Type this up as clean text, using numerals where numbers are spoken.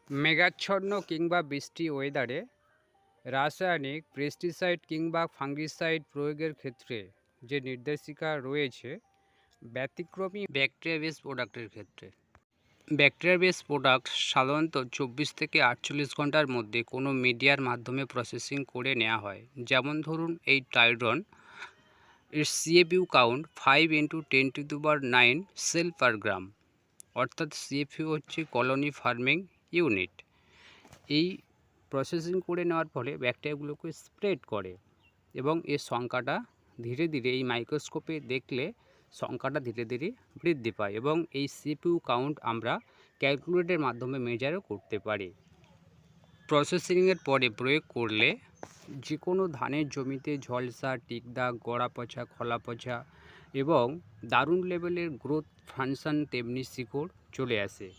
মেঘাচ্ছন্ন কিংবা বৃষ্টি ওয়েদারে রাসায়নিক পেস্টিসাইড কিংবা ফাঙ্গিসাইড প্রয়োগের ক্ষেত্রে যে নির্দেশিকা রয়েছে ব্যতিক্রমী ব্যাকটেরিয়া বেস প্রোডাক্টের ক্ষেত্রে। ব্যাকটেরিয়া বেস প্রোডাক্ট সাধারণত 24 থেকে 48 ঘন্টার মধ্যে কোনো মিডিয়ার মাধ্যমে প্রসেসিং করে নেওয়া হয়। যেমন ধরুন এই টাইডন, এর সিএফইউ কাউন্ট 5 × 10⁹ সেল পার গ্রাম, অর্থাৎ সিএফইউ হচ্ছে কলোনি ফার্মিং ইউনিট। এই প্রসেসিং করে নেওয়ার ফলে ব্যাকটেরিয়াগুলোকে স্প্রেড করে এবং এর সংখ্যাটা ধীরে ধীরে এই মাইক্রোস্কোপে দেখলে সংখ্যাটা ধীরে ধীরে বৃদ্ধি পায় এবং এই সিপিইউ কাউন্ট আমরা ক্যালকুলেটরের মাধ্যমে মেজারও করতে পারি। প্রসেসিংয়ের পরে প্রয়োগ করলে যে কোনো ধানের জমিতে ঝলসা, টিকদাগ, গোড়া পচা, খোলা পচা এবং দারুণ লেভেলের গ্রোথ ফাংশন তেমনি শিকড় চলে আসে।